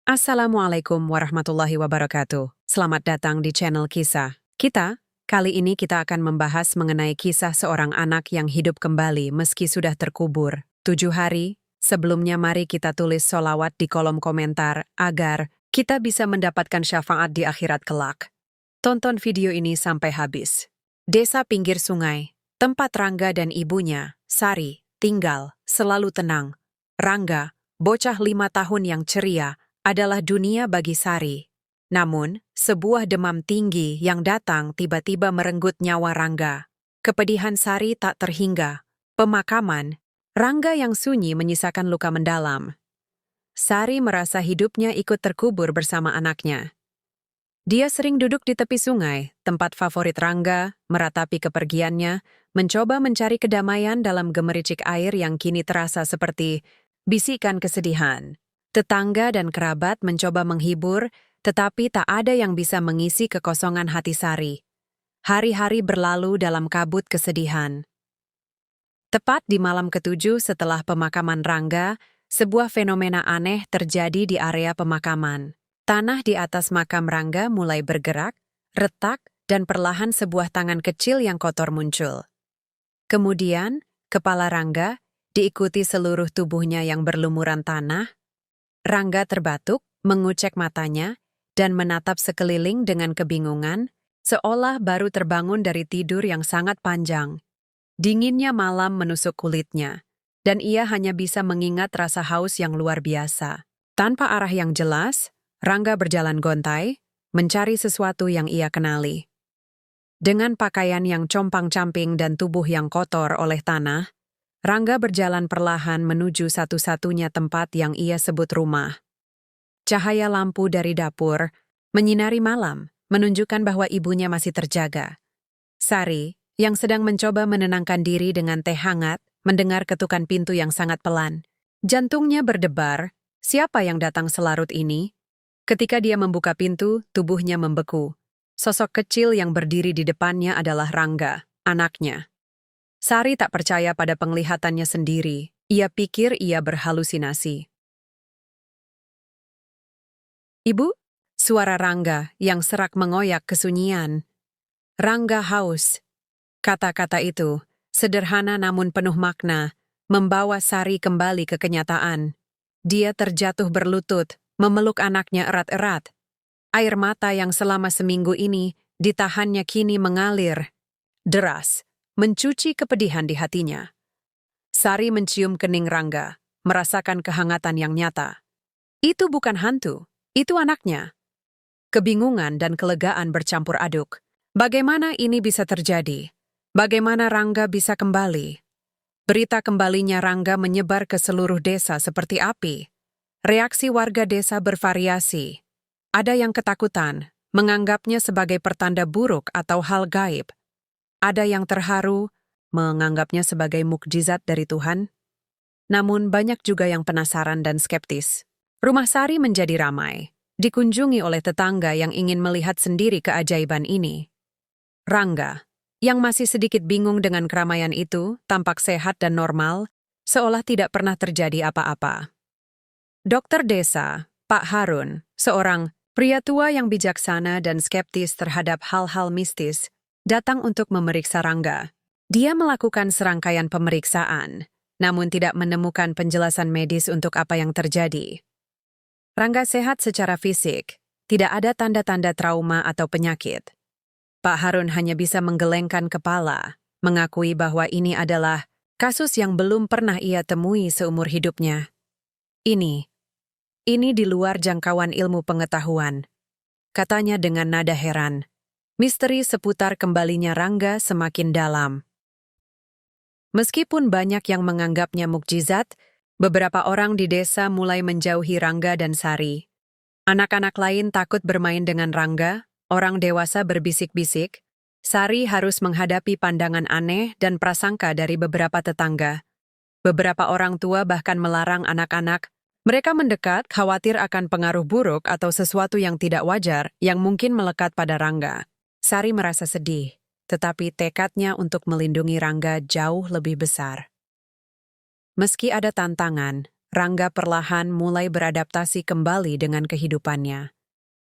Assalamualaikum warahmatullahi wabarakatuh. Selamat datang di channel Kisah. Kali ini kita akan membahas mengenai kisah seorang anak yang hidup kembali meski sudah terkubur 7 hari. Sebelumnya mari kita tulis sholawat di kolom komentar agar kita bisa mendapatkan syafaat di akhirat kelak. Tonton video ini sampai habis. Desa pinggir sungai, tempat Rangga dan ibunya, Sari, tinggal, selalu tenang. Rangga, bocah 5 tahun yang ceria, adalah dunia bagi Sari. Namun, sebuah demam tinggi yang datang tiba-tiba merenggut nyawa Rangga. Kepedihan Sari tak terhingga. Pemakaman, Rangga yang sunyi menyisakan luka mendalam. Sari merasa hidupnya ikut terkubur bersama anaknya. Dia sering duduk di tepi sungai, tempat favorit Rangga, meratapi kepergiannya, mencoba mencari kedamaian dalam gemericik air yang kini terasa seperti bisikan kesedihan. Tetangga dan kerabat mencoba menghibur, tetapi tak ada yang bisa mengisi kekosongan hati Sari. Hari-hari berlalu dalam kabut kesedihan. Tepat di malam ke-7 setelah pemakaman Rangga, sebuah fenomena aneh terjadi di area pemakaman. Tanah di atas makam Rangga mulai bergerak, retak, dan perlahan sebuah tangan kecil yang kotor muncul. Kemudian, kepala Rangga, diikuti seluruh tubuhnya yang berlumuran tanah. Rangga terbatuk, mengucek matanya, dan menatap sekeliling dengan kebingungan, seolah baru terbangun dari tidur yang sangat panjang. Dinginnya malam menusuk kulitnya, dan ia hanya bisa mengingat rasa haus yang luar biasa. Tanpa arah yang jelas, Rangga berjalan gontai, mencari sesuatu yang ia kenali. Dengan pakaian yang compang-camping dan tubuh yang kotor oleh tanah, Rangga berjalan perlahan menuju satu-satunya tempat yang ia sebut rumah. Cahaya lampu dari dapur menyinari malam, menunjukkan bahwa ibunya masih terjaga. Sari, yang sedang mencoba menenangkan diri dengan teh hangat, mendengar ketukan pintu yang sangat pelan. Jantungnya berdebar, siapa yang datang selarut ini? Ketika dia membuka pintu, tubuhnya membeku. Sosok kecil yang berdiri di depannya adalah Rangga, anaknya. Sari tak percaya pada penglihatannya sendiri. Ia pikir ia berhalusinasi. "Ibu?" Suara Rangga yang serak mengoyak kesunyian. Rangga haus. Kata-kata itu, sederhana namun penuh makna, membawa Sari kembali ke kenyataan. Dia terjatuh berlutut, memeluk anaknya erat-erat. Air mata yang selama seminggu ini ditahannya kini mengalir deras, mencuci kepedihan di hatinya. Sari mencium kening Rangga, merasakan kehangatan yang nyata. Itu bukan hantu, itu anaknya. Kebingungan dan kelegaan bercampur aduk. Bagaimana ini bisa terjadi? Bagaimana Rangga bisa kembali? Berita kembalinya Rangga menyebar ke seluruh desa seperti api. Reaksi warga desa bervariasi. Ada yang ketakutan, menganggapnya sebagai pertanda buruk atau hal gaib. Ada yang terharu, menganggapnya sebagai mukjizat dari Tuhan. Namun banyak juga yang penasaran dan skeptis. Rumah Sari menjadi ramai, dikunjungi oleh tetangga yang ingin melihat sendiri keajaiban ini. Rangga, yang masih sedikit bingung dengan keramaian itu, tampak sehat dan normal, seolah tidak pernah terjadi apa-apa. Dokter desa, Pak Harun, seorang pria tua yang bijaksana dan skeptis terhadap hal-hal mistis, datang untuk memeriksa Rangga. Dia melakukan serangkaian pemeriksaan, namun tidak menemukan penjelasan medis untuk apa yang terjadi. Rangga sehat secara fisik, tidak ada tanda-tanda trauma atau penyakit. Pak Harun hanya bisa menggelengkan kepala, mengakui bahwa ini adalah kasus yang belum pernah ia temui seumur hidupnya. Ini di luar jangkauan ilmu pengetahuan, katanya dengan nada heran. Misteri seputar kembalinya Rangga semakin dalam. Meskipun banyak yang menganggapnya mukjizat, beberapa orang di desa mulai menjauhi Rangga dan Sari. Anak-anak lain takut bermain dengan Rangga, orang dewasa berbisik-bisik. Sari harus menghadapi pandangan aneh dan prasangka dari beberapa tetangga. Beberapa orang tua bahkan melarang anak-anak. Mereka mendekat khawatir akan pengaruh buruk atau sesuatu yang tidak wajar yang mungkin melekat pada Rangga. Sari merasa sedih, tetapi tekadnya untuk melindungi Rangga jauh lebih besar. Meski ada tantangan, Rangga perlahan mulai beradaptasi kembali dengan kehidupannya.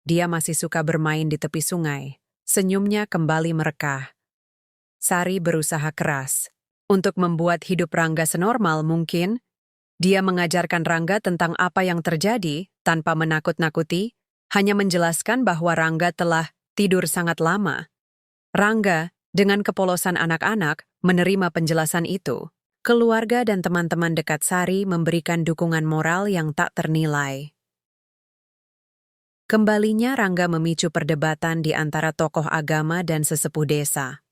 Dia masih suka bermain di tepi sungai. Senyumnya kembali merekah. Sari berusaha keras untuk membuat hidup Rangga senormal mungkin. Dia mengajarkan Rangga tentang apa yang terjadi tanpa menakut-nakuti, hanya menjelaskan bahwa Rangga telah tidur sangat lama. Rangga, dengan kepolosan anak-anak, menerima penjelasan itu. Keluarga dan teman-teman dekat Sari memberikan dukungan moral yang tak ternilai. Kembalinya Rangga memicu perdebatan di antara tokoh agama dan sesepuh desa.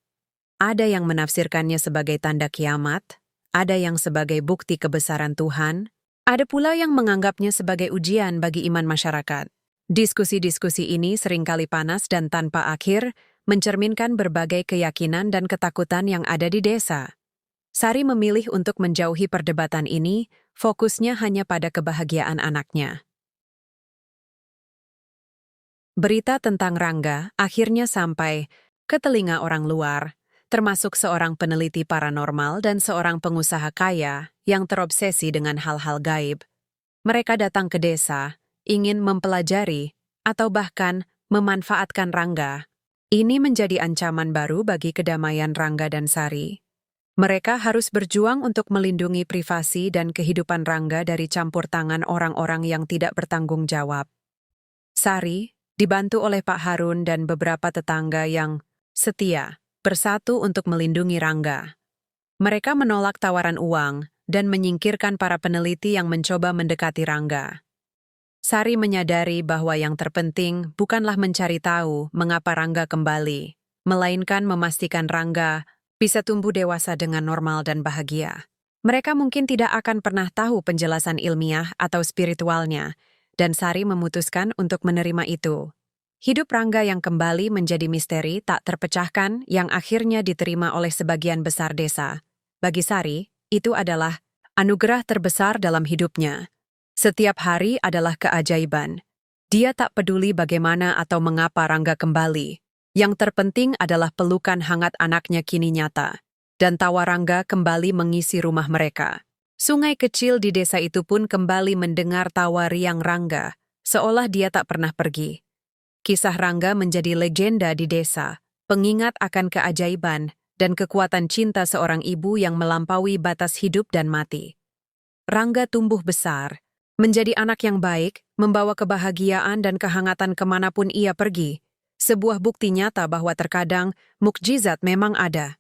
Ada yang menafsirkannya sebagai tanda kiamat, ada yang sebagai bukti kebesaran Tuhan, ada pula yang menganggapnya sebagai ujian bagi iman masyarakat. Diskusi-diskusi ini seringkali panas dan tanpa akhir, mencerminkan berbagai keyakinan dan ketakutan yang ada di desa. Sari memilih untuk menjauhi perdebatan ini, fokusnya hanya pada kebahagiaan anaknya. Berita tentang Rangga akhirnya sampai ke telinga orang luar, termasuk seorang peneliti paranormal dan seorang pengusaha kaya yang terobsesi dengan hal-hal gaib. Mereka datang ke desa, ingin mempelajari, atau bahkan memanfaatkan Rangga. Ini menjadi ancaman baru bagi kedamaian Rangga dan Sari. Mereka harus berjuang untuk melindungi privasi dan kehidupan Rangga dari campur tangan orang-orang yang tidak bertanggung jawab. Sari, dibantu oleh Pak Harun dan beberapa tetangga yang setia, bersatu untuk melindungi Rangga. Mereka menolak tawaran uang dan menyingkirkan para peneliti yang mencoba mendekati Rangga. Sari menyadari bahwa yang terpenting bukanlah mencari tahu mengapa Rangga kembali, melainkan memastikan Rangga bisa tumbuh dewasa dengan normal dan bahagia. Mereka mungkin tidak akan pernah tahu penjelasan ilmiah atau spiritualnya, dan Sari memutuskan untuk menerima itu. Hidup Rangga yang kembali menjadi misteri tak terpecahkan yang akhirnya diterima oleh sebagian besar desa. Bagi Sari, itu adalah anugerah terbesar dalam hidupnya. Setiap hari adalah keajaiban. Dia tak peduli bagaimana atau mengapa Rangga kembali. Yang terpenting adalah pelukan hangat anaknya kini nyata. Dan tawa Rangga kembali mengisi rumah mereka. Sungai kecil di desa itu pun kembali mendengar tawa riang Rangga, seolah dia tak pernah pergi. Kisah Rangga menjadi legenda di desa, pengingat akan keajaiban dan kekuatan cinta seorang ibu yang melampaui batas hidup dan mati. Rangga tumbuh besar, menjadi anak yang baik, membawa kebahagiaan dan kehangatan kemanapun ia pergi. Sebuah bukti nyata bahwa terkadang mukjizat memang ada.